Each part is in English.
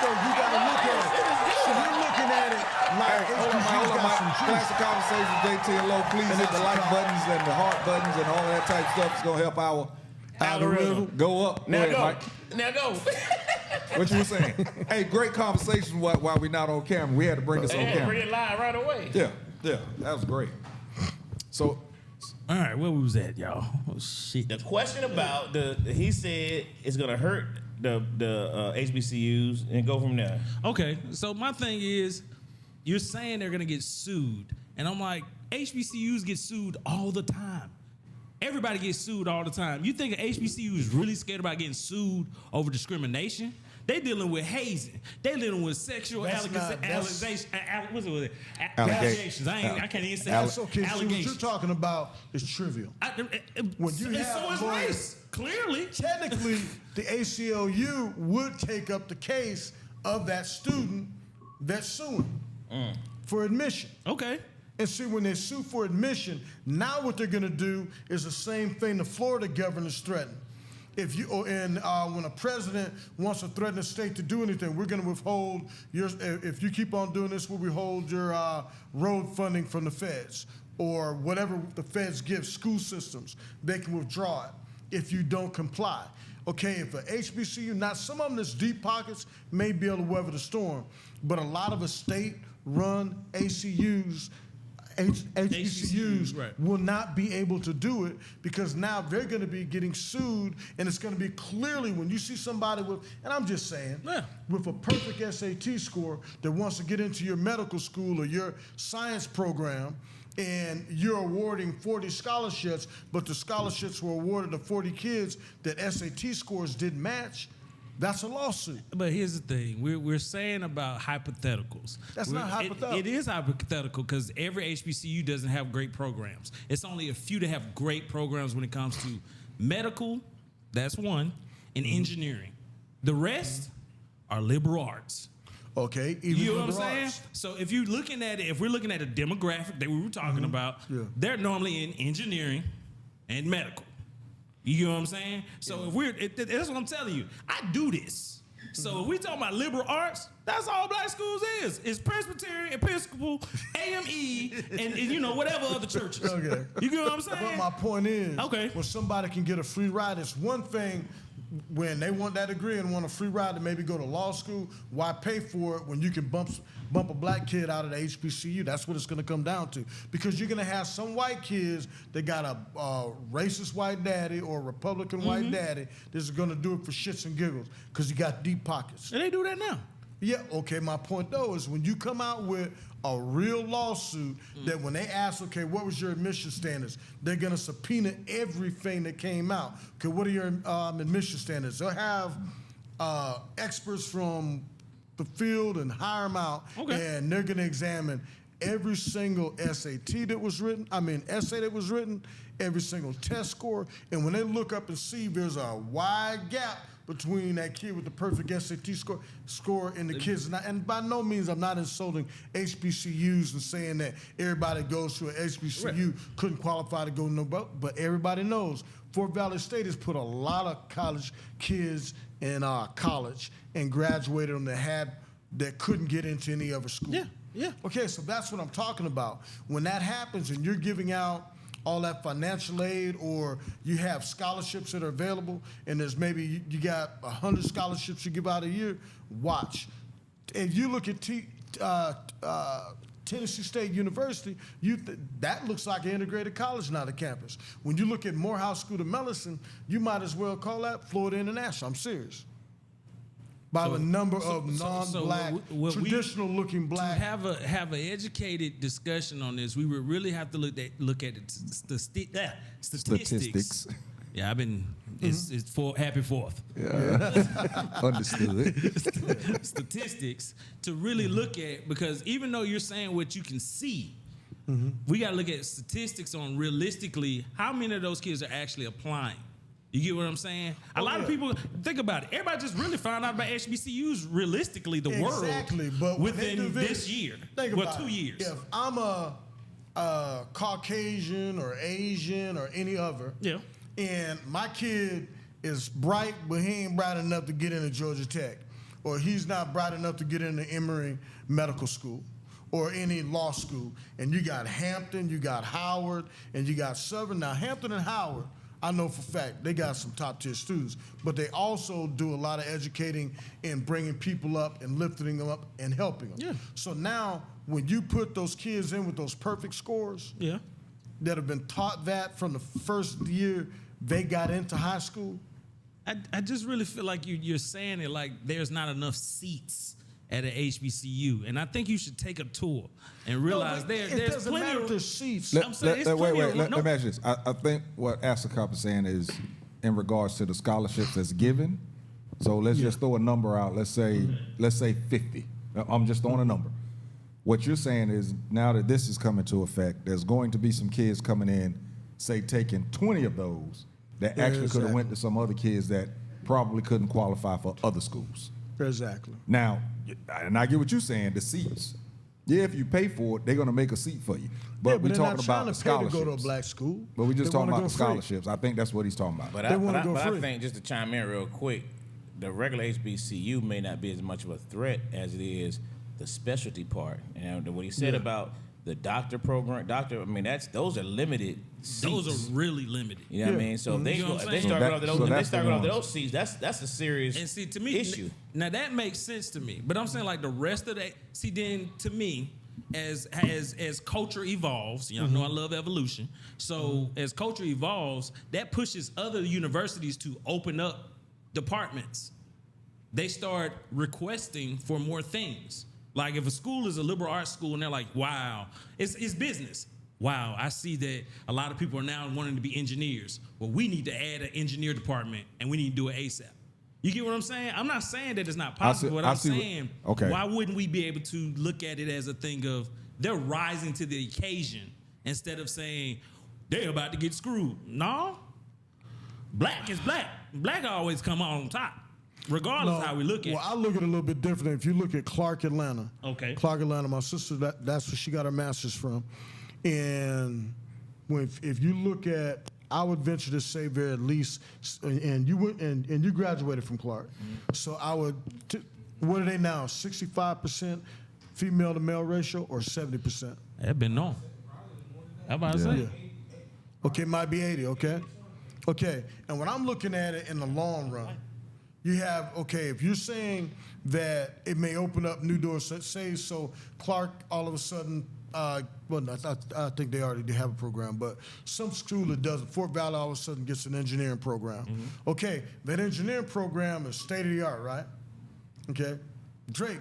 you got to look at it. So you're looking at it like hold on, Mike. Classic Conversations, JT and Low. Please hit the like buttons and the heart buttons and all that type of stuff. It's going to help our algorithm go up. Now go ahead, go. Mike. Now go. What you were saying? Hey, great conversation while we're not on camera. We had to bring us on camera. Bring it live right away. Yeah, that was great. So, all right, where we was at, y'all? Oh shit. The question about he said it's gonna hurt the HBCUs and go from there. Okay, so my thing is, you're saying they're gonna get sued, and I'm like, HBCUs get sued all the time. Everybody gets sued all the time. You think an HBCU is really scared about getting sued over discrimination? They dealing with hazing. They dealing with sexual allegations. I can't even say that's okay. So what allegations. you're talking about is trivial. When you have so is lawyers, race, clearly. Technically, the ACLU would take up the case of that student that's suing for admission. Okay. And see, when they sue for admission, now what they're going to do is the same thing the Florida governor's threatened. When a president wants to threaten a state to do anything, we're going to withhold your. If you keep on doing this, we'll withhold your road funding from the feds or whatever the feds give school systems. They can withdraw it if you don't comply. Okay, if a HBCU, not some of them that's deep pockets may be able to weather the storm, but a lot of the state-run HBCUs right, will not be able to do it because now they're going to be getting sued, and it's going to be clearly when you see somebody with, and I'm just saying, with a perfect SAT score that wants to get into your medical school or your science program, and you're awarding 40 scholarships, but the scholarships were awarded to 40 kids that SAT scores didn't match. That's a lawsuit. But here's the thing. We're saying about hypotheticals. That's not hypothetical. It is hypothetical because every HBCU doesn't have great programs. It's only a few that have great programs when it comes to medical, that's one, and engineering. The rest are liberal arts. Okay, even you know what I'm saying? So if you're looking at it, if we're looking at a demographic that we were talking about, they're normally in engineering and medical. You know what I'm saying? So that's what I'm telling you. I do this. So if we talking about liberal arts, that's all black schools is. It's Presbyterian, Episcopal, AME, and whatever other churches. Okay. You get what I'm saying? But my point is, when somebody can get a free ride, it's one thing when they want that degree and want a free ride to maybe go to law school. Why pay for it when you can bump a black kid out of the HBCU? That's what it's going to come down to. Because you're going to have some white kids that got a racist white daddy or a Republican white daddy that's going to do it for shits and giggles because you got deep pockets. And they do that now. Yeah, okay, my point though is when you come out with a real lawsuit that when they ask, okay, what was your admission standards, they're going to subpoena everything that came out. Okay, what are your admission standards? They'll have experts from the field and hire them out, and they're going to examine every single essay that was written, every single test score, and when they look up and see there's a wide gap between that kid with the perfect SAT score and the kids. And by no means I'm not insulting HBCUs and saying that everybody goes to an HBCU couldn't qualify to go no, but everybody knows Fort Valley State has put a lot of college kids in college and graduated them that couldn't get into any other school. Yeah. Okay, so that's what I'm talking about. When that happens and you're giving out all that financial aid, or you have scholarships that are available, and there's maybe you got 100 scholarships you give out a year, watch. If you look at Tennessee State University, that looks like an integrated college now, the campus. When you look at Morehouse School of Medicine, you might as well call that Florida International. I'm serious. By the number of non-black, traditional-looking black. To have an educated discussion on this, we would really have to look at the statistics. Yeah, I've been. It's happy 4th. Yeah, understood. Statistics to really look at, because even though you're saying what you can see, we got to look at statistics on realistically how many of those kids are actually applying. You get what I'm saying? A lot of people, think about it. Everybody just really found out about HBCUs realistically, the world, but within this year. Think about 2 years. If I'm a Caucasian or Asian or any other, and my kid is bright, but he ain't bright enough to get into Georgia Tech, or he's not bright enough to get into Emory Medical School or any law school. And you got Hampton, you got Howard, and you got Southern. Now, Hampton and Howard, I know for a fact they got some top-tier students, but they also do a lot of educating and bringing people up and lifting them up and helping them. Yeah. So now, when you put those kids in with those perfect scores that have been taught that from the first year they got into high school, I just really feel like you're saying it like there's not enough seats at an HBCU, and I think you should take a tour and realize there's plenty of seats. Let me ask you this. I think what Asakop is saying is in regards to the scholarships that's given. So let's just throw a number out. Let's say 50. I'm just throwing a number. What you're saying is now that this is coming to effect, there's going to be some kids coming in, say taking 20 of those that actually could have went to some other kids that probably couldn't qualify for other schools. Exactly. Now, and I get what you're saying, the seats. Yeah, if you pay for it, they're going to make a seat for you. But we're talking about the scholarships. To go to a black school. But we're just talking about the scholarships. I think that's what he's talking about. But I think, just to chime in real quick, the regular HBCU may not be as much of a threat as it is the specialty part. And what he said about the doctor program, I mean, those are limited seats. Those are really limited. You know what I mean? So if they start going off those seats, that's a serious issue. Now that makes sense to me. But I'm saying like the rest of that, then to me, as culture evolves, y'all know I love evolution. So as culture evolves, that pushes other universities to open up departments. They start requesting for more things. Like if a school is a liberal arts school and they're like, wow, it's business. Wow, I see that a lot of people are now wanting to be engineers. Well, we need to add an engineer department and we need to do it ASAP. You get what I'm saying? I'm not saying that it's not possible. I'm saying, why wouldn't we be able to look at it as a thing of they're rising to the occasion instead of saying they're about to get screwed? No, black is black. Black always come out on top. Regardless how we look at it. Well, I look at it a little bit different. If you look at Clark, Atlanta. Okay. Clark, Atlanta, my sister, that's where she got her master's from. And if you look at, I would venture to say there at least, and you went and you graduated from Clark. So I would, what are they now, 65% female to male ratio or 70%? That been known. How about I say? Yeah. Okay, might be 80, okay? Okay, and when I'm looking at it in the long run, you have, if you're saying that it may open up new doors, so Clark all of a sudden, I think they already have a program, but some school that doesn't, Fort Valley all of a sudden gets an engineering program. Okay, that engineering program is state of the art, right? Okay, Drake.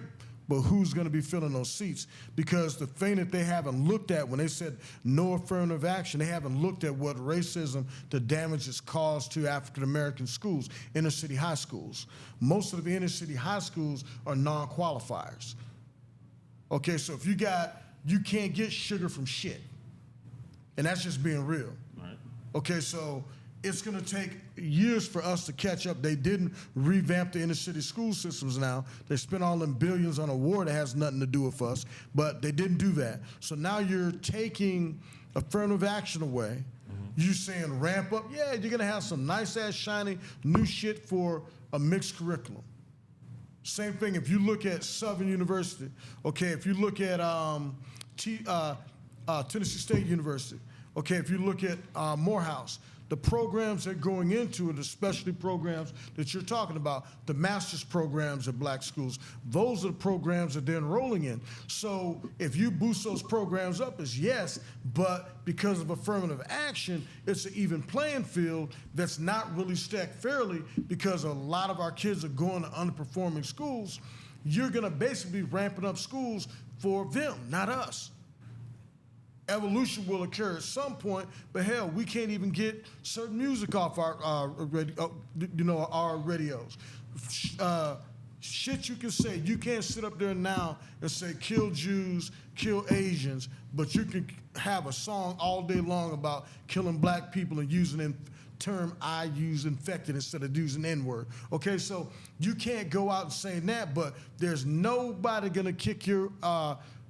But who's going to be filling those seats? Because the thing that they haven't looked at when they said no affirmative action, they haven't looked at what racism, the damage it's caused to African-American schools, inner city high schools. Most of the inner city high schools are non-qualifiers. Okay, so if you can't get sugar from shit. And that's just being real. Right. Okay, so it's going to take years for us to catch up. They didn't revamp the inner city school systems now. They spent all them billions on a war that has nothing to do with us, but they didn't do that. So now you're taking affirmative action away. You saying ramp up. Yeah, you're going to have some nice-ass, shiny, new shit for a mixed curriculum. Same thing if you look at Southern University. Okay, if you look at Tennessee State University. Okay, if you look at Morehouse, the programs they're going into are the specialty programs that you're talking about, the master's programs at black schools. Those are the programs that they're enrolling in. So if you boost those programs up, it's yes, but because of affirmative action, it's an even playing field that's not really stacked fairly because a lot of our kids are going to underperforming schools. You're going to basically be ramping up schools for them, not us. Evolution will occur at some point, but hell, we can't even get certain music off our radios. Shit you can say. You can't sit up there now and say kill Jews, kill Asians, but you can have a song all day long about killing black people and using the term I use infected instead of using N-word. Okay, so you can't go out and say that, but there's nobody gonna kick your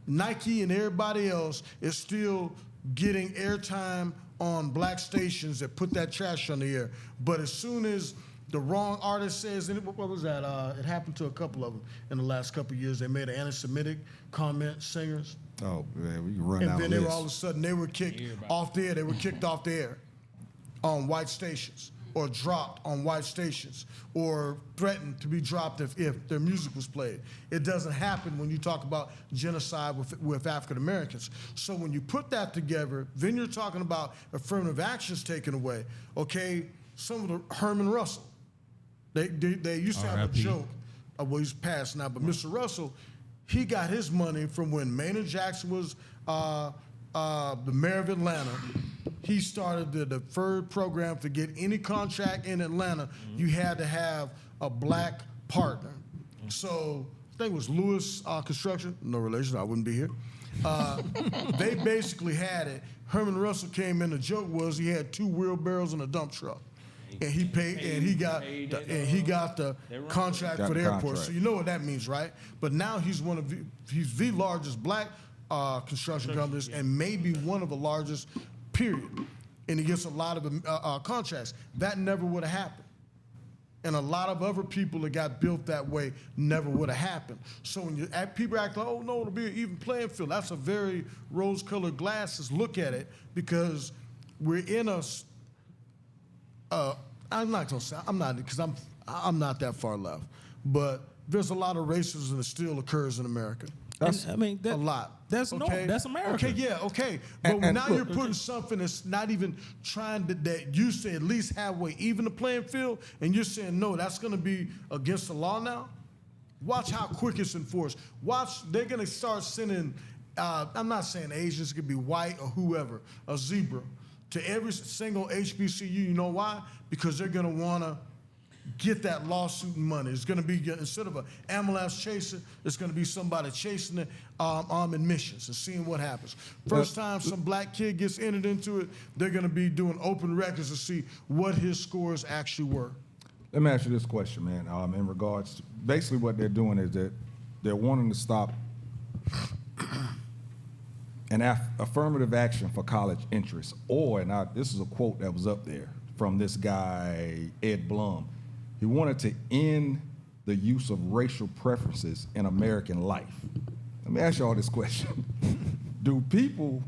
Nike and everybody else is still getting airtime on black stations that put that trash on the air. But as soon as the wrong artist says, what was that? It happened to a couple of them in the last couple of years. They made an anti-Semitic comment, singers. Oh, man, we can run down And then the they list. were all of a sudden, they were kicked off the air. They were kicked off the air on white stations, or dropped on white stations, or threatened to be dropped if their music was played. It doesn't happen when you talk about genocide with African Americans. So when you put that together, then you're talking about affirmative actions taken away. Okay, some of the Herman Russell, they used to have a R.I.P. joke. Well, he's passed now, but Mr. Russell, he got his money from when Maynard Jackson was the mayor of Atlanta. He started the deferred program to get any contract in Atlanta. You had to have a black partner. So I think it was Lewis Construction, no relation, I wouldn't be here. They basically had it. Herman Russell came in. The joke was he had 2 wheelbarrows and a dump truck, and he paid, and he got the contract for the airport. Contract. So you know what that means, right? But now he's he's the largest black construction companies, and maybe one of the largest, period. And he gets a lot of contracts. That never would have happened. And a lot of other people that got built that way never would have happened. So when people act like, oh no, it'll be an even playing field, that's a very rose-colored glasses look at it, because we're in a, I'm not gonna say, because I'm not that far left, but there's a lot of racism that still occurs in America. I mean, A lot. That's that's America. Okay, yeah, okay. But And now look, you're putting something that's not even trying to, that used to at least halfway even the playing field, and you're saying, no, that's going to be against the law now? Watch how quick it's enforced. Watch, they're going to start sending, I'm not saying Asians, it could be white or whoever, a zebra, to every single HBCU. You know why? Because they're going to want to get that lawsuit money. It's going to be, instead of an ambulance chaser, it's going to be somebody chasing it armed admissions and seeing what happens. First time some black kid gets entered into it, they're going to be doing open records to see what his scores actually were. Let me ask you this question, man. In regards to, basically what they're doing is that they're wanting to stop an affirmative action for college interests. Or, and this is a quote that was up there from this guy, Ed Blum. He wanted to end the use of racial preferences in American life. Let me ask you all this question. Do people,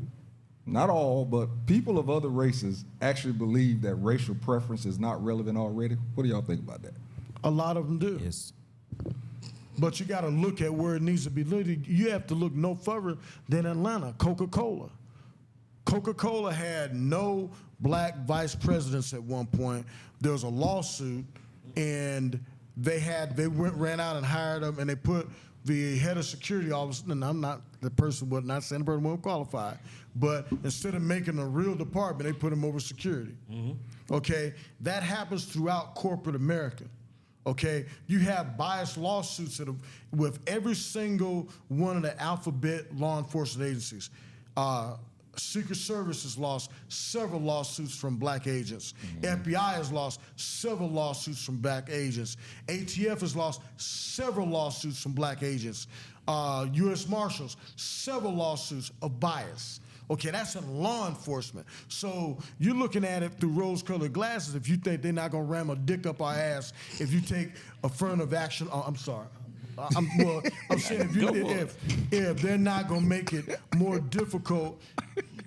not all, but people of other races actually believe that racial preference is not relevant already? What do y'all think about that? A lot of them do. Yes. But you got to look at where it needs to be looked. You have to look no further than Atlanta, Coca-Cola. Coca-Cola had no black vice presidents at one point. There was a lawsuit, and ran out and hired them, and they put the head of security officer, and I'm not the person, not saying the person wasn't qualified, but instead of making a real department, they put him over security. Okay, that happens throughout corporate America. Okay, you have biased lawsuits with every single one of the alphabet law enforcement agencies. Secret Service has lost several lawsuits from black agents. FBI has lost several lawsuits from black agents. ATF has lost several lawsuits from black agents. U.S. Marshals, several lawsuits of bias. Okay, that's in law enforcement. So you're looking at it through rose-colored glasses if you think they're not going to ram a dick up our ass if you take affirmative action. Oh, I'm sorry. I'm saying if they're not going to make it more difficult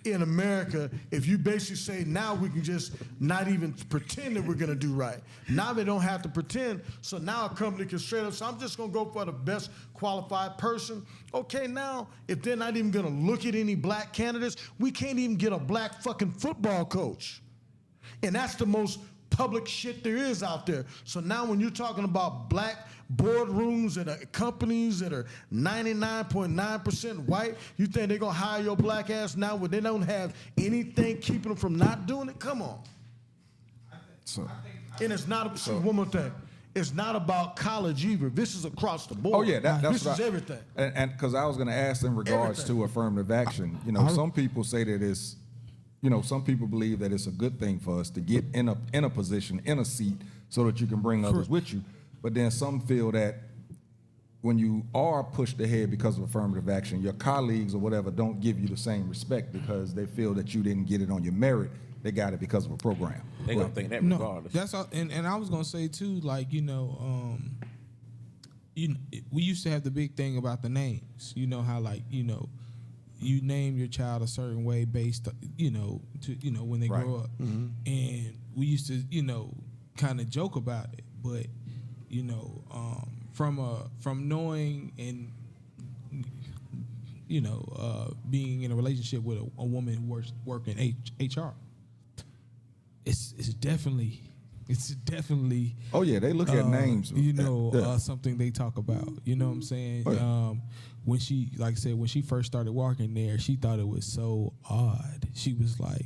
in America, if you basically say now we can just not even pretend that we're going to do right. Now they don't have to pretend, so now a company can straight up say, I'm just going to go for the best qualified person. Okay, now if they're not even going to look at any black candidates, we can't even get a black fucking football coach. And that's the most public shit there is out there. So now when you're talking about black boardrooms and companies that are 99.9% white, you think they're going to hire your black ass now when they don't have anything keeping them from not doing it? Come on. And it's not, one more thing. It's not about college either. This is across the board. Oh, yeah, that's this is everything. And because I was going to ask in regards to affirmative action, some people say that it's, some people believe that it's a good thing for us to get in a position, in a seat, so that you can bring others with you. But then some feel that when you are pushed ahead because of affirmative action, your colleagues or whatever don't give you the same respect because they feel that you didn't get it on your merit they got it because of a program. They gonna think that regardless. That's all, and I was gonna say too, like we used to have the big thing about the names. You know how you name your child a certain way based, when they grow up, and we used to, kind of joke about it, but from knowing and being in a relationship with a woman who works in HR, it's definitely. Oh yeah, they look at names. Something they talk about. You know what I'm saying? Oh, yeah. When she, like I said, when she first started working there, she thought it was so odd. She was like,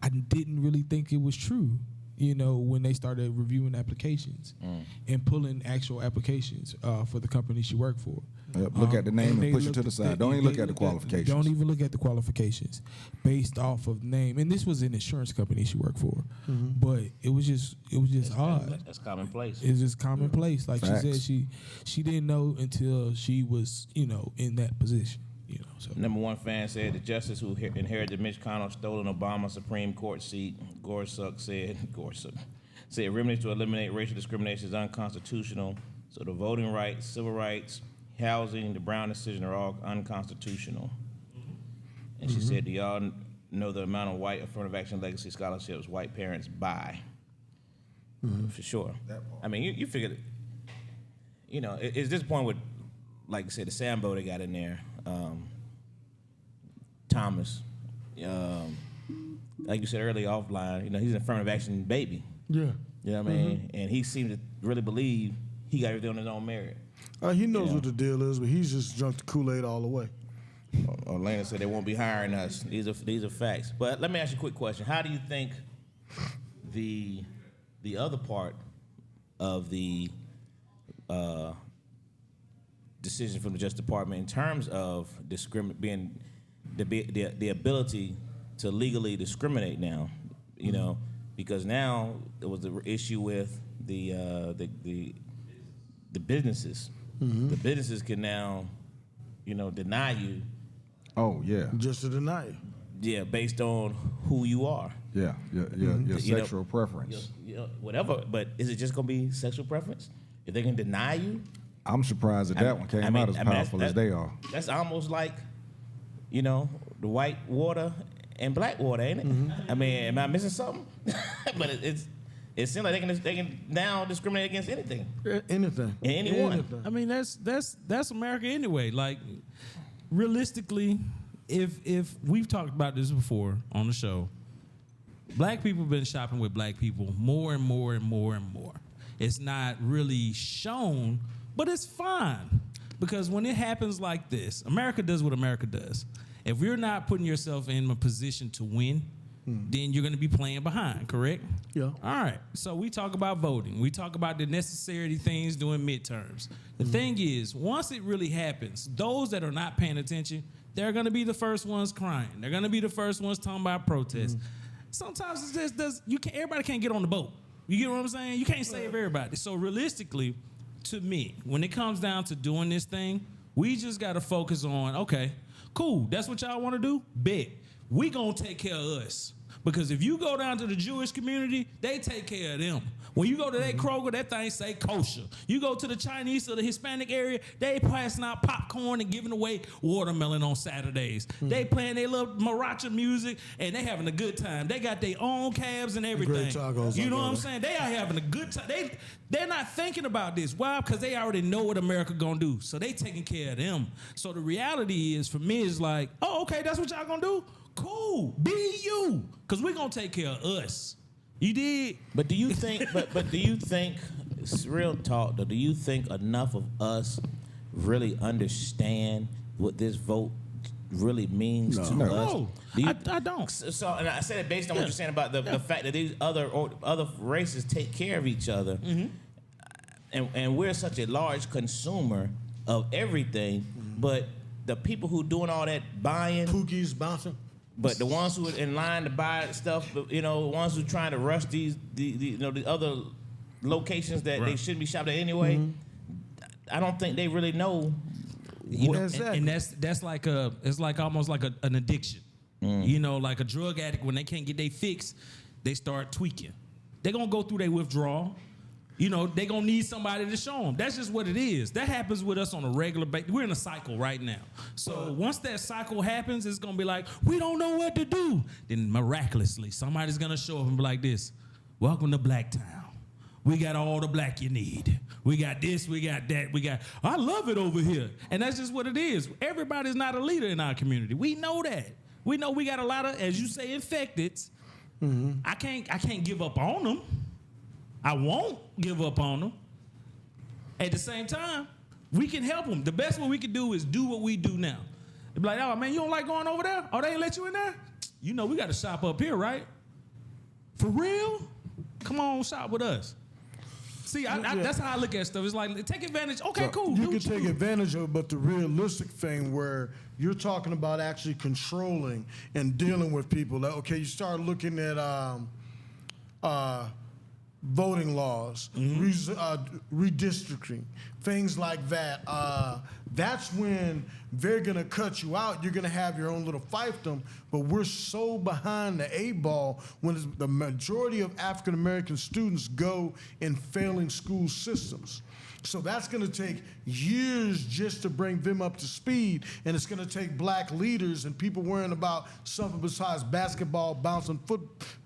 I didn't really think it was true. When they started reviewing applications and pulling actual applications for the company she worked for. Look at the name and push it to the side. Don't even look at the qualifications. Don't even look at the qualifications based off of name. And this was an insurance company she worked for, but it was just odd. That's commonplace. It's just commonplace. Like Facts. she said, she didn't know until she was in that position. So. Number one fan said the justice who inherited Mitch McConnell's stolen Obama Supreme Court seat, Gorsuch said remedies to eliminate racial discrimination is unconstitutional. So the voting rights, civil rights, housing, the Brown decision are all unconstitutional. And she said, do y'all know the amount of white affirmative action legacy scholarships white parents buy? For sure. I mean, you figured, it's this point with, like you said, the Sambo they got in there. Thomas, like you said earlier offline, he's an affirmative action baby. Yeah. You know what I mean? And he seemed to really believe he got everything on his own merit. He knows what the deal is, but he's just drunk the Kool-Aid all the way. Orlando said they won't be hiring us. These are facts. But let me ask you a quick question. How do you think the other part of the decision from the Justice Department in terms of being the ability to legally discriminate now, because now there was the issue with the businesses. The businesses can now, deny you. Oh yeah. Just to deny you. Yeah, based on who you are. Yeah, your sexual preference. Whatever. But is it just gonna be sexual preference? If they can deny you? I'm surprised that one came out as powerful as they are. That's almost like, the white water and black water, ain't it? I mean, am I missing something? But it seems like they can now discriminate against anything. Anything. And anyone. Anything. I mean, that's America anyway. Like, realistically, if we've talked about this before on the show, black people have been shopping with black people more and more and more and more. It's not really shown, but it's fine. Because when it happens like this, America does what America does. If you're not putting yourself in a position to win, then you're going to be playing behind, correct? Yeah. All right. So we talk about voting. We talk about the necessary things during midterms. The thing is, once it really happens, those that are not paying attention, they're going to be the first ones crying. They're going to be the first ones talking about protests. Sometimes it's just everybody can't get on the boat. You get what I'm saying? You can't save everybody. So realistically, to me, when it comes down to doing this thing, we just got to focus on, okay, cool, that's what y'all want to do? Bet. We going to take care of us. Because if you go down to the Jewish community, they take care of them. When you go to that Kroger, that thing say kosher. You go to the Chinese or the Hispanic area, they passing out popcorn and giving away watermelon on Saturdays. They playing their little maracha music, and they having a good time. They got their own cabs and everything. You know what I'm saying? They are having a good time. They're not thinking about this. Why? Because they already know what America gonna do. So they taking care of them. So the reality is, for me, is like, oh, okay, that's what y'all gonna do? Cool. Be you. Because we're gonna take care of us. You did. But do you think, but do you think, it's real talk though, do you think enough of us really understand what this vote really means to us? No, I don't. So, and I said it based on what you're saying about the fact that these other races take care of each other, and we're such a large consumer of everything, but the people who doing all that buying, Pookie's bouncing. but the ones who are in line to buy stuff, the ones who trying to rush the other locations that they shouldn't be shopped at anyway, I don't think they really know. And that's like it's like almost like an addiction. You know, like a drug addict, when they can't get their fix, they start tweaking. They're going to go through their withdrawal. You know, they're going to need somebody to show them. That's just what it is. That happens with us on a regular basis. We're in a cycle right now. So once that cycle happens, it's going to be like, we don't know what to do. Then miraculously, somebody's going to show up and be like this, welcome to Blacktown. We got all the black you need. We got this, we got that, I love it over here. And that's just what it is. Everybody's not a leader in our community. We know that. We know we got a lot of, as you say, infecteds. I can't give up on them. I won't give up on them. At the same time, we can help them. The best what we can do is do what we do now. They be like, oh man, you don't like going over there? Oh, they ain't let you in there? You know we got to shop up here, right? For real? Come on, shop with us. See, that's how I look at stuff. It's like, take advantage. Okay, cool. You can take advantage of it, but the realistic thing where you're talking about actually controlling and dealing with people. That, okay, you start looking at voting laws, redistricting, things like that. That's when they're going to cut you out. You're going to have your own little fiefdom, but we're so behind the eight ball when the majority of African-American students go in failing school systems. So that's going to take years just to bring them up to speed, and it's going to take black leaders and people worrying about something besides basketball,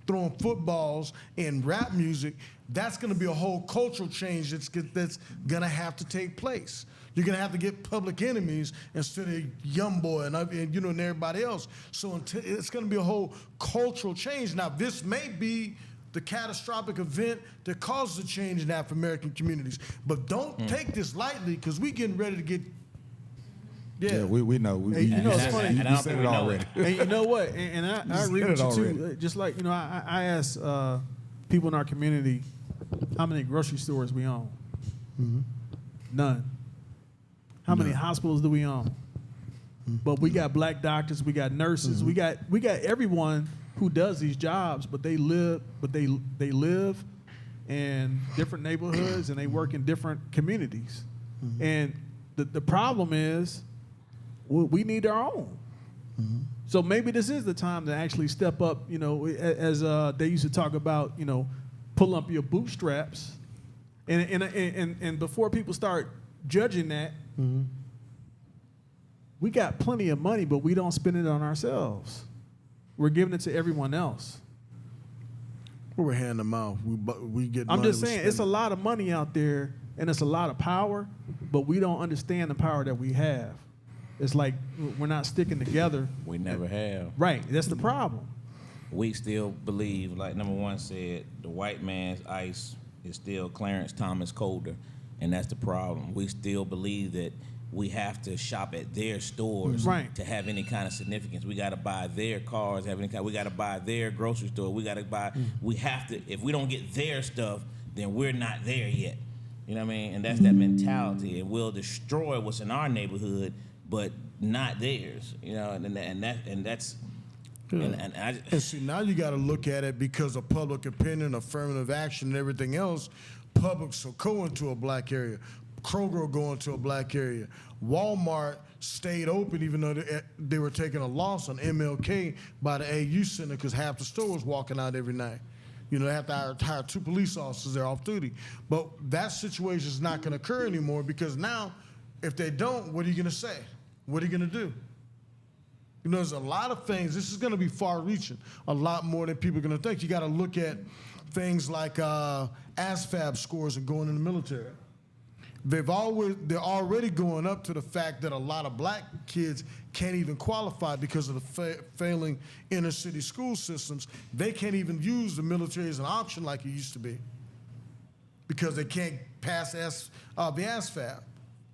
throwing footballs, and rap music. That's going to be a whole cultural change that's going to have to take place. You're going to have to get Public Enemies instead of Youngboy and everybody else. So it's going to be a whole cultural change. Now, this may be the catastrophic event that causes a change in African-American communities. But don't take this lightly, because we getting ready to get... Yeah, we know. Hey, you know, it's funny. You said it already. And you know what? And I agree with you, too. Just like, I asked people in our community how many grocery stores we own. Mm-hmm. None. How many hospitals do we own? Mm-hmm. But we got black doctors, we got nurses, we got everyone who does these jobs, but they live in different neighborhoods and they work in different communities. Mm-hmm. And the problem is we need our own. Mm-hmm. So maybe this is the time to actually step up, as they used to talk about, pull up your bootstraps. And before people start judging that, we got plenty of money, but we don't spend it on ourselves. We're giving it to everyone else. We're handing them out. We get. I'm just saying, it's a lot of money out there, and it's a lot of power, but we don't understand the power that we have. It's like we're not sticking together. We never have. Right. That's the problem. We still believe, like number one said, the white man's ice is still Clarence Thomas colder, and that's the problem. We still believe that we have to shop at their stores to have any kind of significance. We got to buy their cars, we got to buy their grocery store. We got to buy. We have to. If we don't get their stuff, then we're not there yet. You know what I mean? And that's that mentality. And we'll destroy what's in our neighborhood, but not theirs. And that's. And see, now you got to look at it because of public opinion, affirmative action, and everything else. Publix will go into a black area. Kroger will go into a black area. Walmart stayed open even though they were taking a loss on MLK by the AU Center because half the store was walking out every night. They have to hire 2 police officers there off duty. But that situation is not going to occur anymore because now, if they don't, what are you going to say? What are you going to do? There's a lot of things. This is going to be far-reaching, a lot more than people are going to think. You got to look at things like ASFAB scores and going in the military. They're already going up to the fact that a lot of black kids can't even qualify because of the failing inner city school systems. They can't even use the military as an option like it used to be because they can't pass the ASFAB.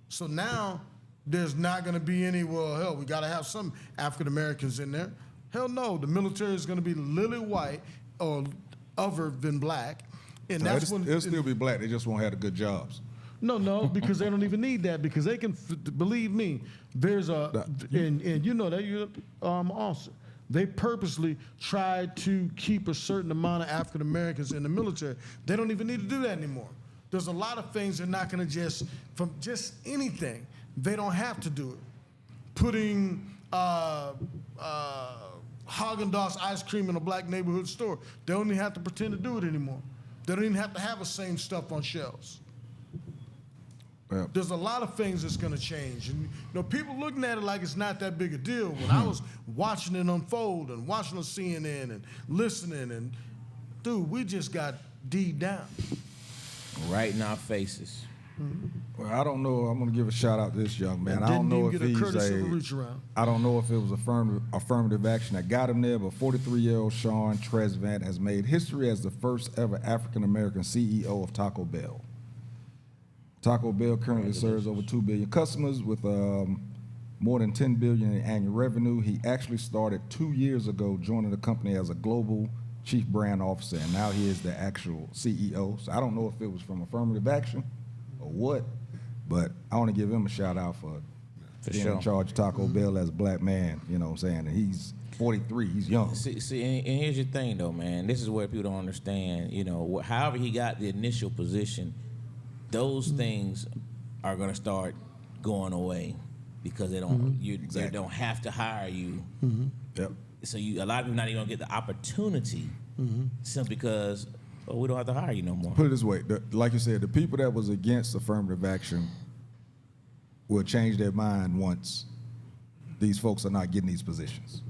So now there's not going to be any, we got to have some African Americans in there. Hell no, the military is going to be lily white or other than black. And that's when it'll still be black. They just won't have the good jobs. No, because they don't even need that because they can, believe me, there's and you know that you're officer. They purposely tried to keep a certain amount of African Americans in the military. They don't even need to do that anymore. There's a lot of things they're not going to from anything, they don't have to do it. Putting Haagen-Dazs ice cream in a black neighborhood store. They don't even have to pretend to do it anymore. They don't even have to have the same stuff on shelves. Well, There's a lot of things that's going to change. And, people looking at it like it's not that big a deal. When I was watching it unfold and watching on CNN and listening, and, dude, we just got D'd down. Right in our faces. well, I don't know. I'm going to give a shout out to this young man. And I don't didn't know even if get a he's courtesy of a reach around. I don't know if it was affirmative action that got him there, but 43-year-old Sean Tresvant has made history as the first ever African-American CEO of Taco Bell. Taco Bell currently serves over 2 billion customers with more than $10 billion in annual revenue. He actually started 2 years ago, joining the company as a global chief brand officer, and now he is the actual CEO. So I don't know if it was from affirmative action or what, but I want to give him a shout out for being sure. in charge of Taco Bell as a black man. You know what I'm saying? And he's 43. He's young. See, and here's your thing, though, man. This is what people don't understand. However he got the initial position, those things are going to start going away because they don't. They don't have to hire you. Yep. So a lot of people not even going to get the opportunity simply because we don't have to hire you no more. Put it this way, like you said, the people that was against affirmative action will change their mind once these folks are not getting these positions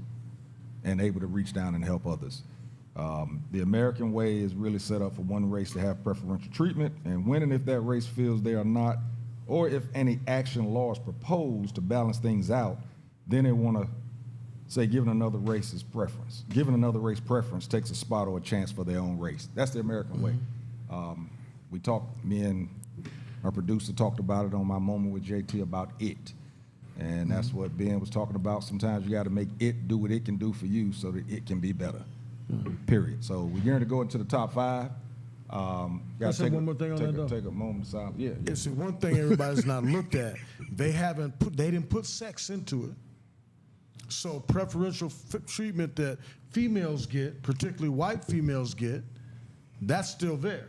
and able to reach down and help others. The American way is really set up for one race to have preferential treatment, and when and if that race feels they are not, or if any action law is proposed to balance things out, then they want to say giving another race is preference. Giving another race preference takes a spot or a chance for their own race. That's the American way. Me and our producer talked about it on my moment with JT about it. And that's what Ben was talking about. Sometimes you got to make it do what it can do for you so that it can be better. Period. So we're going to go into the top 5. Can I say one more thing on that, though? Take a moment of silence. Yeah. Yeah, see, one thing everybody's not looked at, they didn't put sex into it. So preferential treatment that females get, particularly white females get, that's still there.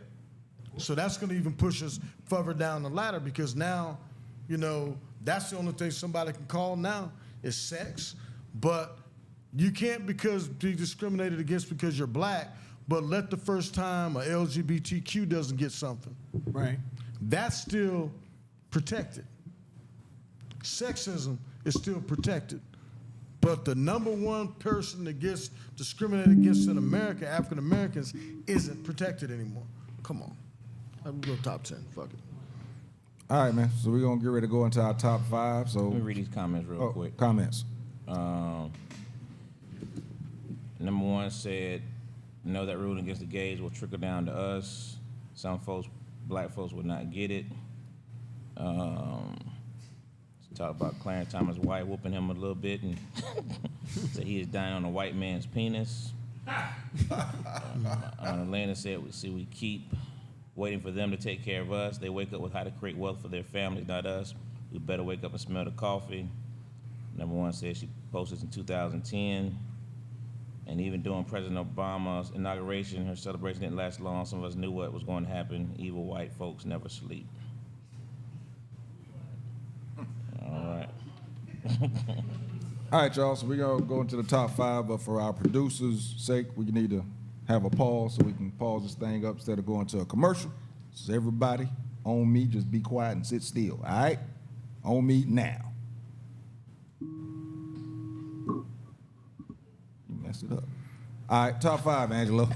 So that's going to even push us further down the ladder because now, that's the only thing somebody can call now is sex. But you can't be discriminated against because you're black, but let the first time a LGBTQ doesn't get something. Right. That's still protected. Sexism is still protected. But the number one person that gets discriminated against in America, African Americans, isn't protected anymore. Come on. I'm going to go top 10. Fuck it. All right, man. So we're going to get ready to go into our top 5. So Let me read these comments real quick. Comments. Number 1 said, know that ruling against the gays will trickle down to us. Some folks, black folks, would not get it. Talk about Clarence Thomas White whooping him a little bit and said he is dying on a white man's penis. Atlanta said, we keep waiting for them to take care of us. They wake up with how to create wealth for their families, not us. We better wake up and smell the coffee. Number 1 said she posted in 2010. And even during President Obama's inauguration, her celebration didn't last long. Some of us knew what was going to happen. Evil white folks never sleep. All right. All right, y'all. So we're going to go into the top 5, but for our producers' sake, we need to have a pause so we can pause this thing up instead of going to a commercial. So everybody, on me, just be quiet and sit still, all right? On me now. You messed it up. All right, top 5, Angelo.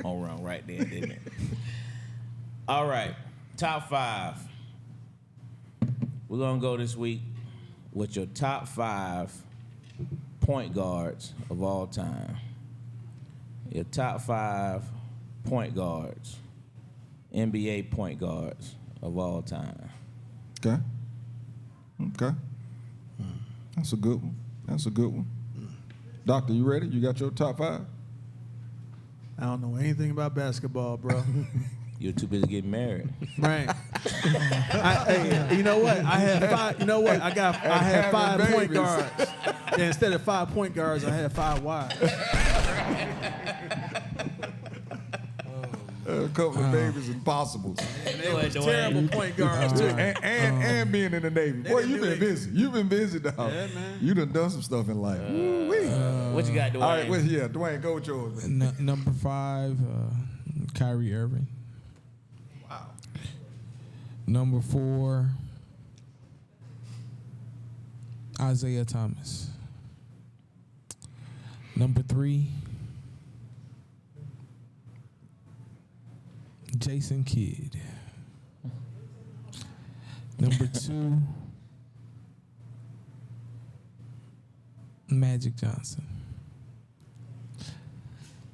Phone rung right there, didn't it? All right, top 5. We're going to go this week with your top 5 point guards of all time. Your top 5 point guards, NBA point guards of all time. Okay. That's a good one. Doctor, you ready? You got your top 5? I don't know anything about basketball, bro. You're too busy getting married. Right. Hey, you know what? I had 5. You know what? I had 5 point guards. And instead of 5 point guards, I had 5 wives. A couple of babies impossibles. And they were terrible point guards too. And being in the Navy. Boy, you've been busy. You've been busy, dog. Yeah, man. You done some stuff in life. What you got, Dwayne? All right, Dwayne, go with yours. Number 5, Kyrie Irving. Wow. Number 4, Isaiah Thomas. Number 3, Jason Kidd. Number 2, Magic Johnson.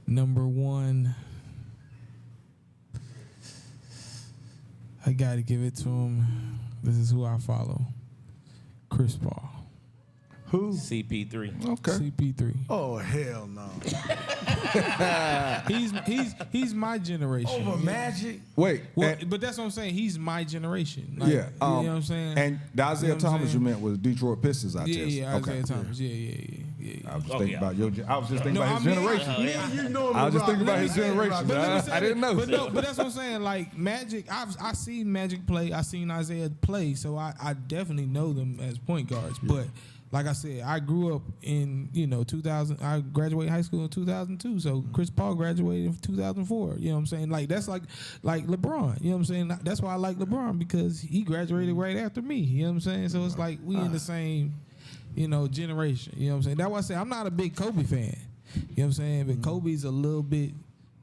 Number 1, I gotta give it to him. This is who I follow. Chris Paul. Who? CP3. Okay. CP3. Oh hell no. He's my generation. Over Magic. Wait. Well, but that's what I'm saying. He's my generation. Like, yeah. you know what I'm saying? And the Isaiah You know what I'm Thomas you saying? meant was Detroit Pistons, I guess. Yeah, Okay. Isaiah Thomas. Yeah. I was just thinking about I was just thinking about his I mean, generation. You know I was just thinking about his generation. But let me say I didn't know. But that's what I'm saying. Like Magic, I seen Magic play. I seen Isaiah play. So I definitely know them as point guards. But like I said, I grew up in 2000. I graduated high school in 2002. So Chris Paul graduated in 2004. You know what I'm saying? Like that's like LeBron. You know what I'm saying? That's why I like LeBron, because he graduated right after me. You know what I'm saying? So it's like we in the same generation. You know what I'm saying? That's why I say I'm not a big Kobe fan. You know what I'm saying? But Kobe's a little bit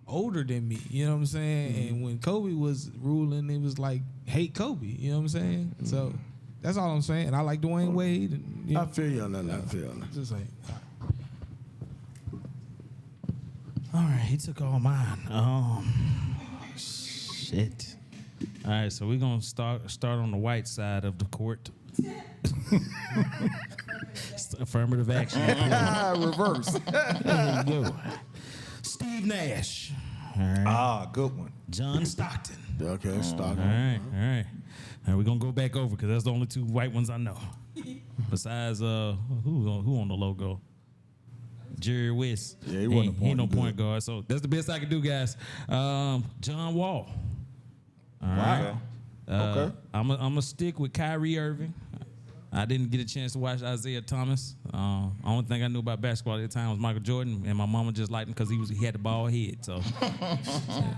older than me. You know what I'm saying? And when Kobe was ruling, it was like hate Kobe. You know what I'm saying? So that's all I'm saying. And I like Dwayne Wade. And, I feel you on that. I feel you on that. Just like, All right, he took all mine. Shit. All right, so we're gonna start on the white side of the court. Affirmative action. Reverse. There you go. Steve Nash. All right. Good one. John Stockton. Okay, stop. All right. And we're gonna go back over because that's the only 2 white ones I know. Besides, who on the logo? Jerry West. Yeah, he wasn't ain't no good. point guard. So that's the best I can do, guys. John Wall. All right. Okay. I'm gonna stick with Kyrie Irving. I didn't get a chance to watch Isaiah Thomas. Only thing I knew about basketball at the time was Michael Jordan, and my mama just liked him because he had the bald head. So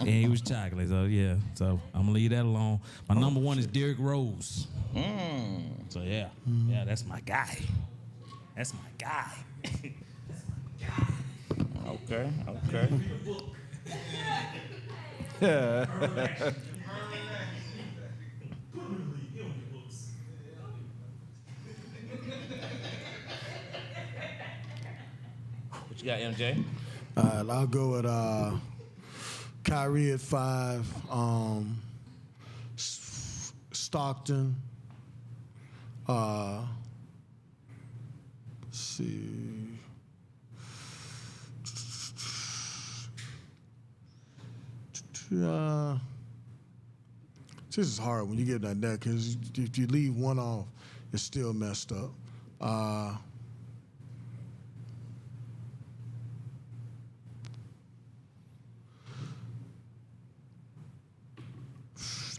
and he was chocolate. So yeah. So I'm gonna leave that alone. My number 1 is Derrick Rose. So yeah, that's my guy. That's my guy. Okay. What you got, MJ? All right, I'll go with Kyrie at 5. Stockton. Let's see. This is hard when you get like that, because if you leave one off, it's still messed up.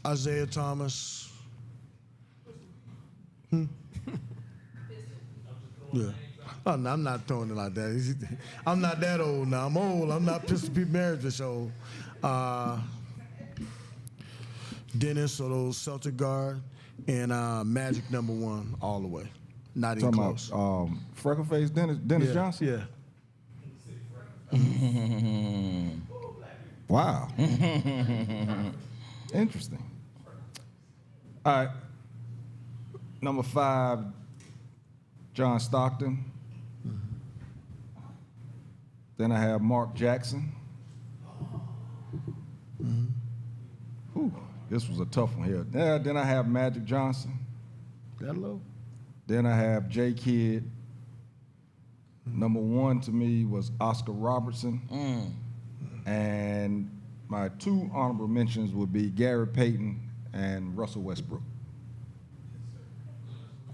Isaiah Thomas. Yeah. Oh, no, I'm not throwing it like that. I'm not that old now. I'm old. I'm not Pistol Pete Maravich old. Dennis, or those Celtic guard, and Magic number 1 all the way. Not even Talking close. about freckle face Dennis Johnson. Yeah. Wow. Interesting. All right. Number 5, John Stockton. Then I have Mark Jackson. Ooh, this was a tough one here. Then I have Magic Johnson. That low? Then I have J. Kidd. Number 1 to me was Oscar Robertson. And my 2 honorable mentions would be Gary Payton and Russell Westbrook.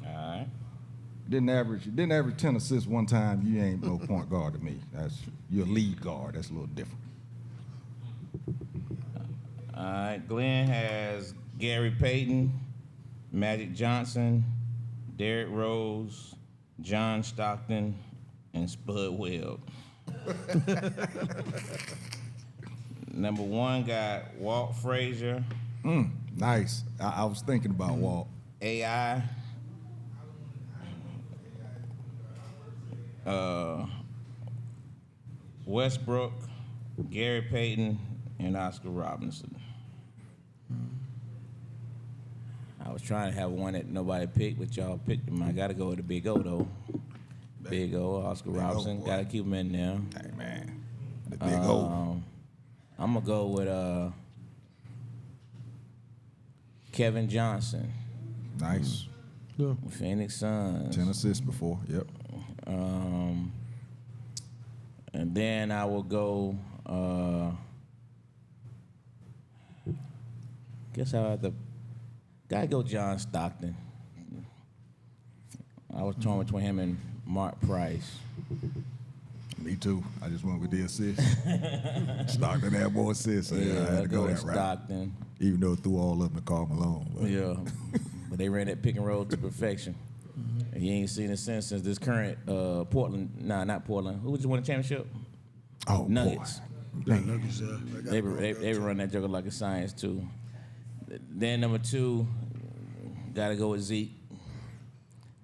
All right. Didn't average 10 assists one time. You ain't no point guard to me. You're a lead guard. That's a little different. All right, Glenn has Gary Payton, Magic Johnson, Derrick Rose, John Stockton, and Spud Webb. Number 1 got Walt Frazier, Nice. I was thinking about Walt. AI, Westbrook, Gary Payton, and Oscar Robinson. I was trying to have one that nobody picked, but y'all picked him. I got to go with the Big O, though. Big O, Oscar Robinson. Got to keep him in there. Hey, man. The Big O. I'm going to go with Kevin Johnson, Nice. Yeah. Phoenix Suns. 10 assists before. Yep. And then I will go, guess I'll have to, gotta go John Stockton. I was torn between him and Mark Price. Me too. I just went with the assist. Stockton had more assists. So yeah, I had to go that route. Stockton. Even though it threw all of them to Karl Malone. But. Yeah, but they ran that pick and roll to perfection. And you ain't seen it since this current Portland. Nah, not Portland. Who just won the championship? Oh, Nuggets. Boy. Nuggets, They run that joker like a science too. Then number 2, gotta go with Zeke,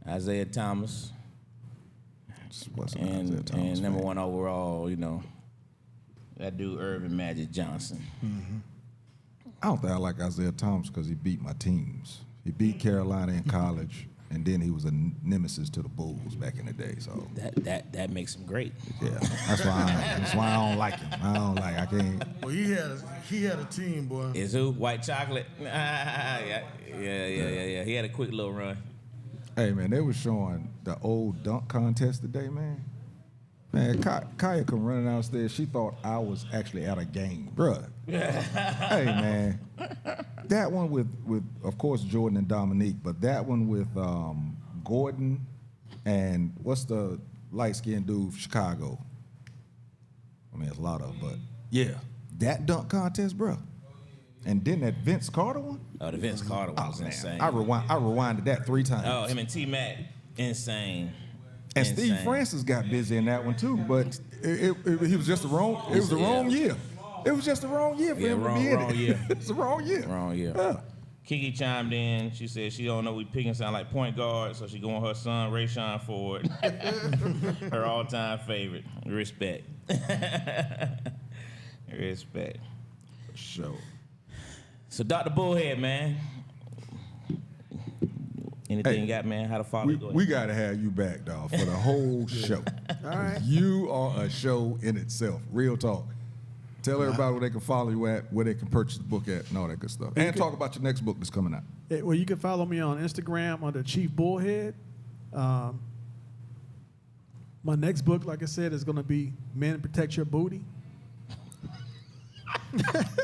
Isaiah Thomas, and number 1 overall. You know, that dude Irvin Magic Johnson. I don't think I like Isaiah Thomas because he beat my teams. He beat Carolina in college, and then he was a nemesis to the Bulls back in the day. So That makes him great. yeah, that's why I don't like him. I can't. Well, he had a team, boy. Is who? White chocolate? yeah. He had a quick little run. Hey man, they were showing the old dunk contest today, man. Man, Kaya come running downstairs. She thought I was actually at a game, bruh. Hey man, that one with of course Jordan and Dominique, but that one with Gordon and what's the light skinned dude from Chicago? I mean, there's a lot of them, but yeah, that dunk contest, bruh. And then that Vince Carter one. Oh, the Vince Carter one was insane. I rewinded that 3 times. Oh, him and T-Mac, insane. And Steve Francis got busy in that one too, but he was just the wrong. It was the wrong year. It was just the wrong year for him to be in it. Year. It's the wrong year. Wrong year. Yeah. Kiki chimed in. She said she don't know we picking sound like point guard, so she going her son Rayshawn Ford, her all-time favorite. Respect. Respect. Sure. So Dr. Bullhead, man. Anything you got, man? How to follow? We got to have you back, dog, for the whole show. All right. You are a show in itself. Real talk. Tell everybody where they can follow you at, where they can purchase the book at, and all that good stuff. And talk about your next book that's coming out. Well, you can follow me on Instagram under Chief Bullhead. My next book, like I said, is going to be Men Protect Your Booty.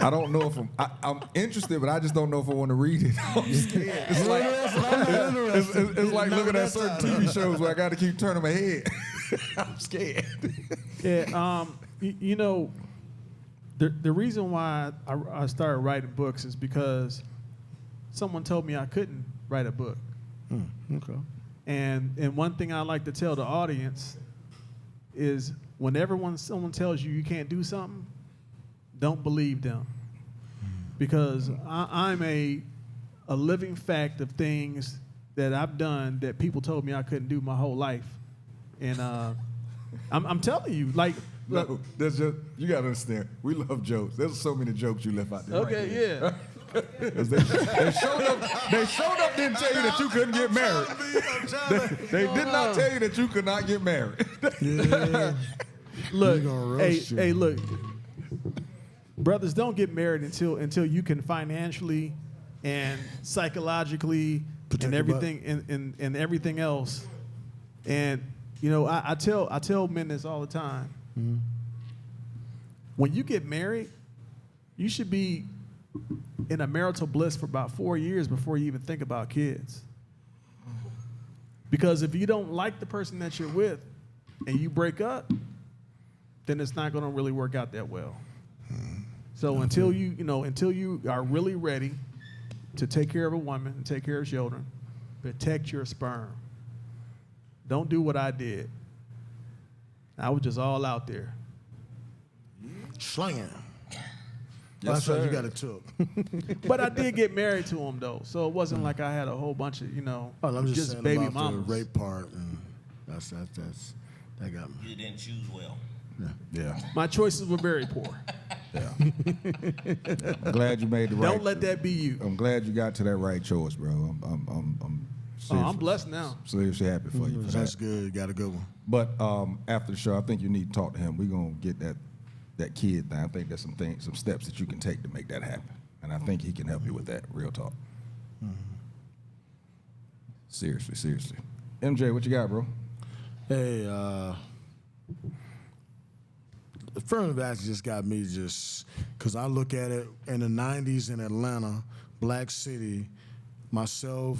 I don't know if I'm interested, but I just don't know if I want to read it. I'm scared. It's like looking at certain TV shows where I got to keep turning my head. I'm scared. Yeah, you know, the reason why I started writing books is because someone told me I couldn't write a book. Okay. And one thing I like to tell the audience is whenever someone tells you you can't do something, don't believe them, because I'm a living fact of things that I've done that people told me I couldn't do my whole life, and I'm telling you, like, No, there's just, you gotta understand. We love jokes. There's so many jokes you left out there. okay, right yeah. They showed up, didn't tell you that you couldn't get married. They did not tell you that you could not get married. Yeah. Look, gonna roast you. hey, look. Brothers, don't get married until you can financially and psychologically Protect and your everything and everything else. And you know, I tell men this all the time. Mm-hmm. When you get married, you should be in a marital bliss for about 4 years before you even think about kids. Because if you don't like the person that you're with and you break up, then it's not going to really work out that well. So until you are really ready to take care of a woman and take care of children, protect your sperm. Don't do what I did. I was just all out there. Slanging. Yes, That's right, sir. you got it took. But I did get married to him though, so it wasn't like I had a whole bunch of I'm just saying baby about mamas. the rape part, and that got me. You didn't choose well. Yeah. My choices were very poor. Yeah. I'm glad you made the right. Don't let that be you. I'm glad you got to that right choice, bro. I'm seriously, blessed now. Seriously happy for you. For That's that. good. You got a good one. But after the show, I think you need to talk to him. We're gonna get that kid thing. I think there's some steps that you can take to make that happen, and I think he can help you with that. Real talk. Seriously. MJ, what you got, bro? Hey, affirmative action just got me because I look at it in the 90s in Atlanta, Black City, myself,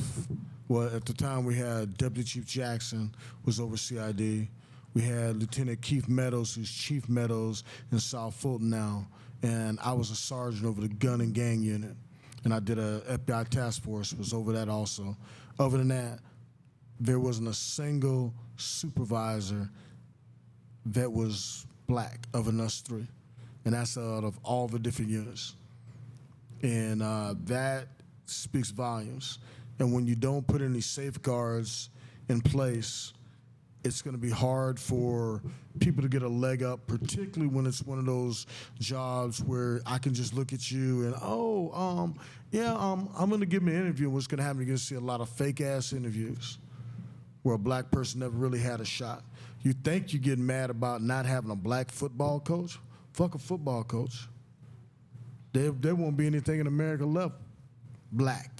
well, at the time we had Deputy Chief Jackson was over CID. We had Lieutenant Keith Meadows, who's Chief Meadows in South Fulton now, and I was a sergeant over the gun and gang unit. And I did a FBI task force, was over that also. Other than that, there wasn't a single supervisor that was black other than us three. And that's out of all the different units. And that speaks volumes. And when you don't put any safeguards in place, it's going to be hard for people to get a leg up, particularly when it's one of those jobs where I can just look at you and, I'm going to give me an interview. And what's going to happen, you're going to see a lot of fake-ass interviews where a black person never really had a shot. You think you're getting mad about not having a black football coach? Fuck a football coach. There won't be anything in America left black.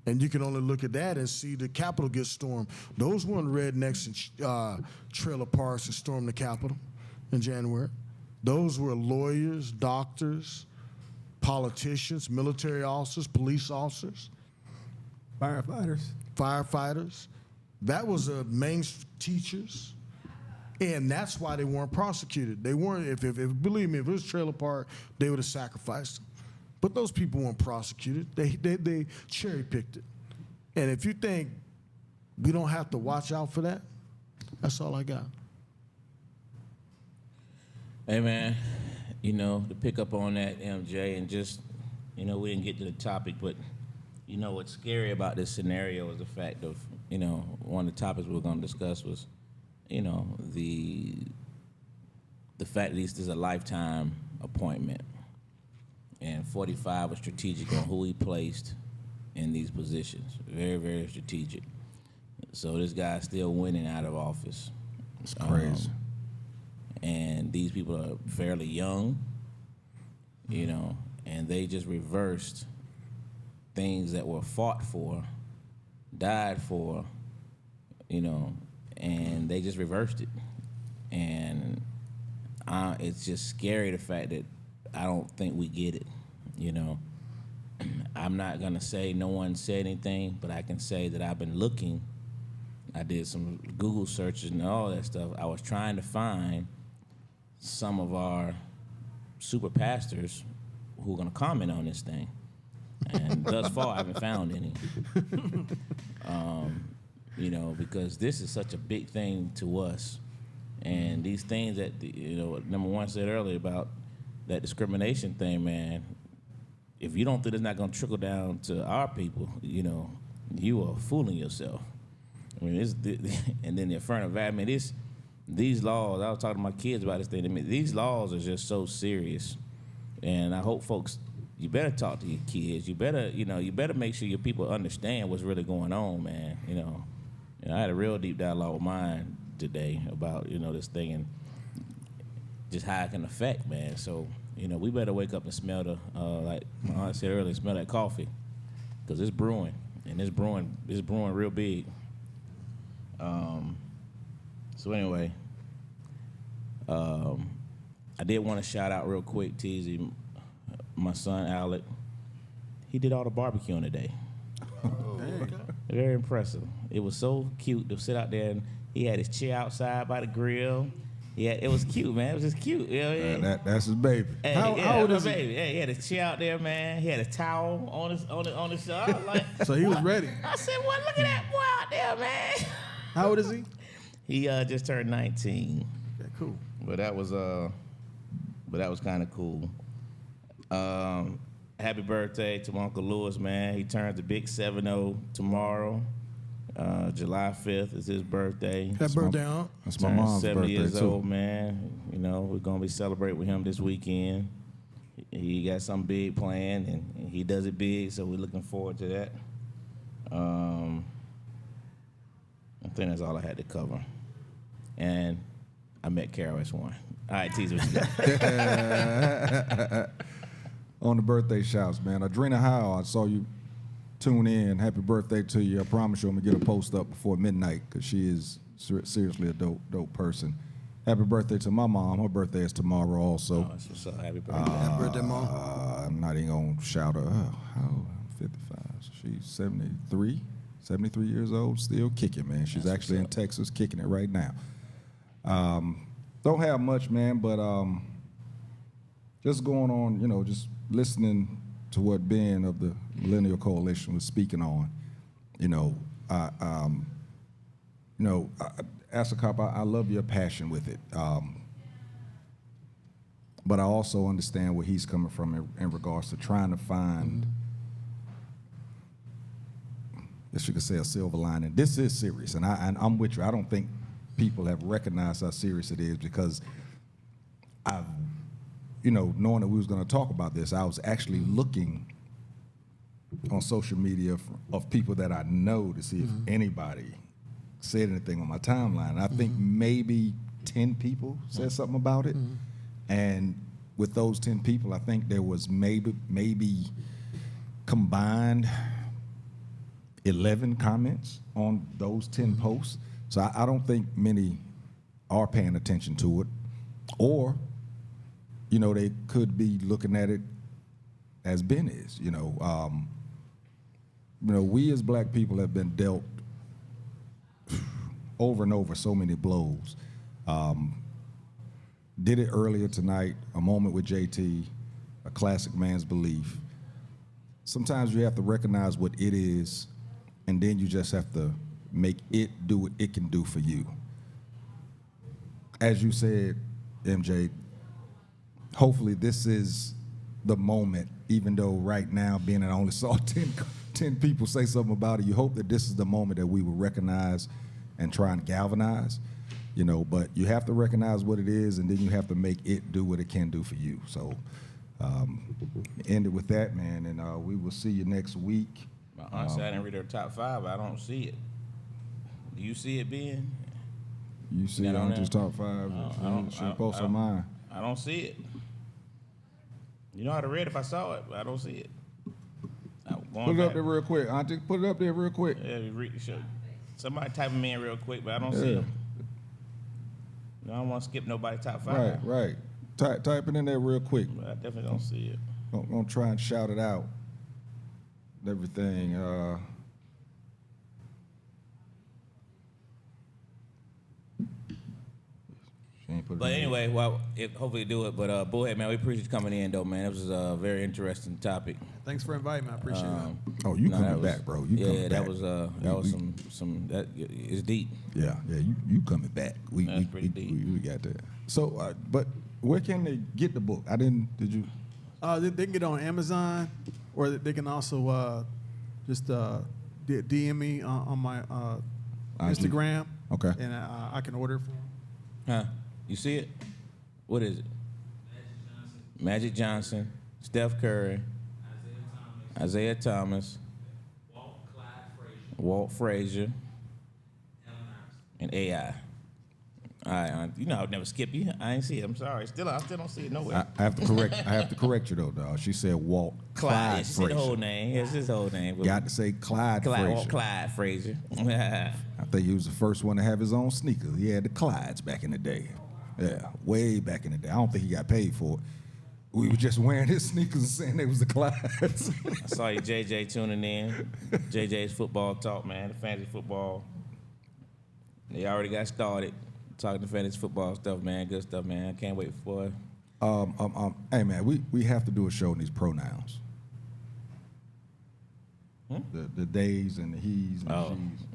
And you can only look at that and see the Capitol get stormed. Those weren't rednecks and trailer parks that stormed the Capitol in January. Those were lawyers, doctors, politicians, military officers, police officers, firefighters. That was main teachers. And that's why they weren't prosecuted. They weren't, if believe me, if it was trailer park, they would have sacrificed them. But those people weren't prosecuted. They cherry-picked it. And if you think we don't have to watch out for that, that's all I got. Hey, man, to pick up on that, MJ, and just, we didn't get to the topic, but, what's scary about this scenario is the fact of, one of the topics we were going to discuss was, the fact that this is a lifetime appointment. And 45 was strategic on who he placed in these positions. Very, very strategic. So this guy's still winning out of office. It's crazy. And these people are fairly young, and they just reversed things that were fought for, died for, and they just reversed it. And it's just scary, the fact that I don't think we get it, I'm not going to say no one said anything, but I can say that I've been looking. I did some Google searches and all that stuff. I was trying to find some of our super pastors who are going to comment on this thing. And thus far, I haven't found any. Because this is such a big thing to us. And these things that, number one said earlier about that discrimination thing, man, if you don't think it's not going to trickle down to our people, you are fooling yourself. I mean, and then the affirmative action, these laws, I was talking to my kids about this thing. I mean, these laws are just so serious. And I hope folks, you better talk to your kids. You better make sure your people understand what's really going on, man. I had a real deep dialogue with mine today about, this thing and just how it can affect, man. So, we better wake up and smell like my aunt said earlier, smell that coffee, because it's brewing, and it's brewing real big. So anyway, I did want to shout out real quick, Teasy, my son Alec. He did all the barbecuing today. Very impressive. It was so cute to sit out there, and he had his chair outside by the grill. Yeah, it was cute, man. It was just cute. You know what I mean? That's his baby. Hey, How old is he? baby? Hey, he had a chair out there, man. He had a towel on his shirt. Like, So he was ready. I said, "What? Look at that boy out there, man." How old is he? He just turned 19. Okay, cool. But that was kind of cool. Happy birthday to my Uncle Lewis, man. He turns the big 70 tomorrow. July 5th is his birthday. Happy birthday, Aunt. That's my Turns mom's 70 birthday years too. old, man. You know, we're gonna be celebrating with him this weekend. He got something big planned, and he does it big, so we're looking forward to that. I think that's all I had to cover. And I met Carol S1. All right, tease what you got. On the birthday shouts, man. Adrena Howe, I saw you tune in. Happy birthday to you. I promise you I'm going to get a post up before midnight because she is seriously a dope person. Happy birthday to my mom. Her birthday is tomorrow also. Oh, that's what's up. Happy birthday. Happy birthday, Mom. I'm not even going to shout her. I'm 55. So she's 73 years old, still kicking, man. She's That's actually in what's up. Texas kicking it right now. Don't have much, man, but just going on, just listening to what Ben of the Millennial Coalition was speaking on. Asakop, I love your passion with it. But I also understand where he's coming from in regards to trying to find, guess you could say, a silver lining. This is serious, and I'm with you. I don't think people have recognized how serious it is because I've, knowing that we was going to talk about this, I was actually looking on social media of people that I know to see if anybody said anything on my timeline. And I think maybe 10 people said something about it. And with those 10 people, I think there was maybe combined 11 comments on those 10 posts. So I don't think many are paying attention to it. Or, they could be looking at it as Ben is. We as black people have been dealt over and over so many blows. Did it earlier tonight, a moment with JT, a classic man's belief. Sometimes you have to recognize what it is, and then you just have to make it do what it can do for you. As you said, MJ, hopefully this is the moment, even though right now, being that I only saw 10 people say something about it, you hope that this is the moment that we will recognize and try and galvanize, but you have to recognize what it is, and then you have to make it do what it can do for you. So end it with that, man, and we will see you next week. My aunt said I didn't read her top 5. I don't see it. Do you see it, Ben? You see Not on Auntie's there? top 5. She I posts on don't- mine. I don't see it. I'd have read if I saw it, but I don't see it. Put it up there real quick, Auntie. Put it up there real quick. Yeah, somebody type them in real quick, but I don't see them. I don't want to skip nobody's top 5. Right. Type it in there real quick. But I definitely don't see it. Gonna try and shout it out. Everything. She ain't put it But in there. anyway, hopefully do it. But Bullhead, man, we appreciate you coming in, though, man. It was a very interesting topic. Thanks for inviting me. I appreciate that. Oh, you No, coming that was- back, bro? You coming back? that was some that is deep. Yeah. You coming back? That's pretty deep. We got that. So, but where can they get the book? Did you? They can get it on Amazon, or they can also just DM me on my IG. Instagram. Okay. And I can order it for them. Huh? You see it? What is it? Magic Johnson, Steph Curry, Isaiah Thomas, Walt Frazier, and AI. All right, I would never skip you. I ain't see it. I'm sorry. I still don't see it nowhere. I have to correct you though, dog. She said Walt Clyde. Clyde She said the whole Frazier. name. It's his whole name. Got to say Clyde Frazier. Walt Clyde Frazier. I think he was the first one to have his own sneakers. He had the Clydes back in the day. Yeah, way back in the day. I don't think he got paid for it. We were just wearing his sneakers and saying they was the Clydes. I saw you, JJ, tuning in. JJ's football talk, man. The fantasy football. They already got started. talking to fantasy football stuff, man. Good stuff, man. Can't wait for it. Hey man, we have to do a show on these pronouns. The days and the he's and the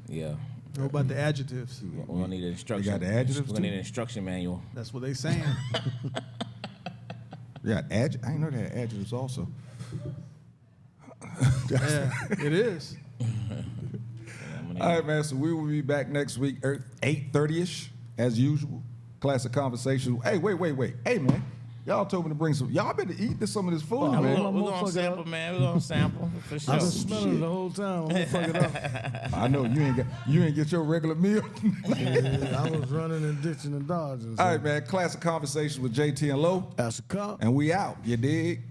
she's. Yeah. What about the adjectives? We're gonna need an instruction. You got the adjectives We're gonna too? need an instruction manual. That's what they saying. Yeah, I didn't know they had adjectives also. Yeah, it is. All right, man. So we will be back next week, 8:30ish, as usual. Classic Konversations. Hey, wait. Hey, man. Y'all told me to bring some. Y'all better eat some of this food, Oh, man. We're gonna sample, man. We're gonna sample for sure. I've been smelling it the whole time. I'm gonna fuck it up. I know you ain't get your regular meal. Yeah, I was running and ditching and dodging. So. All right, man. Classic Konversations with JT and Lo. That's a cop. And we out. You dig?